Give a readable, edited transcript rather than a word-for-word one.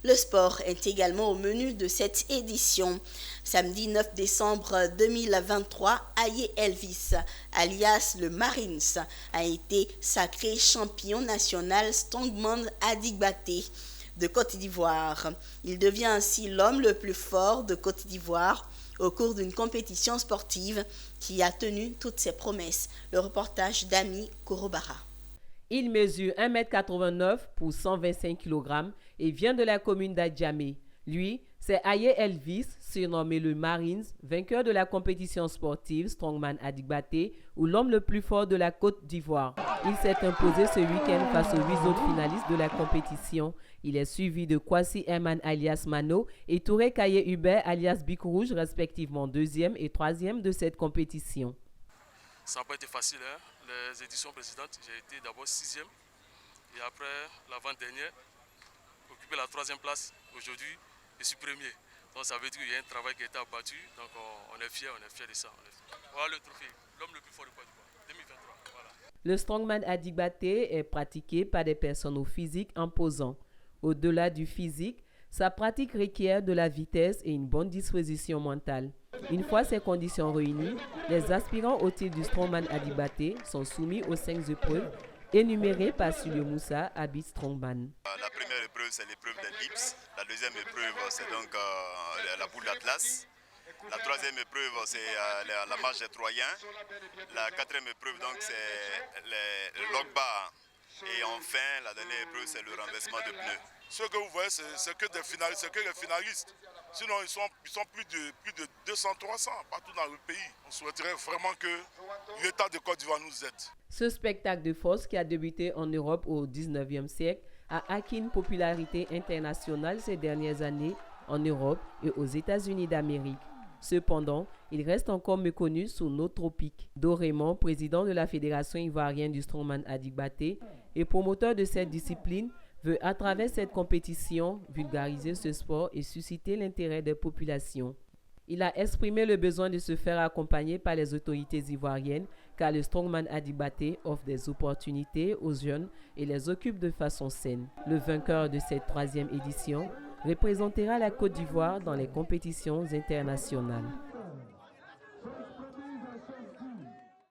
Le sport est également au menu de cette édition. Samedi 9 décembre 2023, Aye Elvis, alias le Marines, a été sacré champion national Strongman Adigbaté de Côte d'Ivoire. Il devient ainsi l'homme le plus fort de Côte d'Ivoire au cours d'une compétition sportive qui a tenu toutes ses promesses. Le reportage d'Ami Korobara. Il mesure 1,89 m pour 125 kg et vient de la commune d'Adjamé. Lui, c'est Aye Elvis, surnommé le Marines, vainqueur de la compétition sportive Strongman Adigbaté ou l'homme le plus fort de la Côte d'Ivoire. Il s'est imposé ce week-end face aux 8 autres finalistes de la compétition. Il est suivi de Kwasi Herman alias Mano et Touré Kaye Hubert alias Bic Rouge, respectivement 2e et 3e de cette compétition. Ça n'a pas été facile, hein? Les éditions précédentes, j'ai été d'abord 6e et après l'avant-dernière, occupé la 3e place. Aujourd'hui, je suis 1er. Donc ça veut dire qu'il y a un travail qui a été abattu. Donc on est fiers de ça. Voilà le trophée, l'homme le plus fort de Côte d'Ivoire, 2023. Voilà. Le Strongman Adigbaté est pratiqué par des personnes au physique imposant. Au-delà du physique, sa pratique requiert de la vitesse et une bonne disposition mentale. Une fois ces conditions réunies, les aspirants au titre du Strongman Adigbaté sont soumis aux 5 épreuves énumérées par Sulio Moussa, Habit Strongman. La première épreuve, c'est l'épreuve des dips. La deuxième épreuve, c'est donc la boule d'Atlas. La troisième épreuve, c'est la marche des Troyens. La quatrième épreuve, donc, c'est le log bar. Et enfin, la dernière épreuve, c'est le renversement de pneus. Ce que vous voyez, c'est que des finalistes, c'est que les finalistes. Sinon, ils sont plus de 200-300 partout dans le pays. On souhaiterait vraiment que l'État de Côte d'Ivoire nous aide. Ce spectacle de force qui a débuté en Europe au 19e siècle a acquis une popularité internationale ces dernières années en Europe et aux États-Unis d'Amérique. Cependant, il reste encore méconnu sous nos tropiques. Dorémon, président de la Fédération ivoirienne du Strongman Adigbaté et promoteur de cette discipline, veut à travers cette compétition vulgariser ce sport et susciter l'intérêt des populations. Il a exprimé le besoin de se faire accompagner par les autorités ivoiriennes car le Strongman Adigbaté offre des opportunités aux jeunes et les occupe de façon saine. Le vainqueur de cette 3e édition représentera la Côte d'Ivoire dans les compétitions internationales.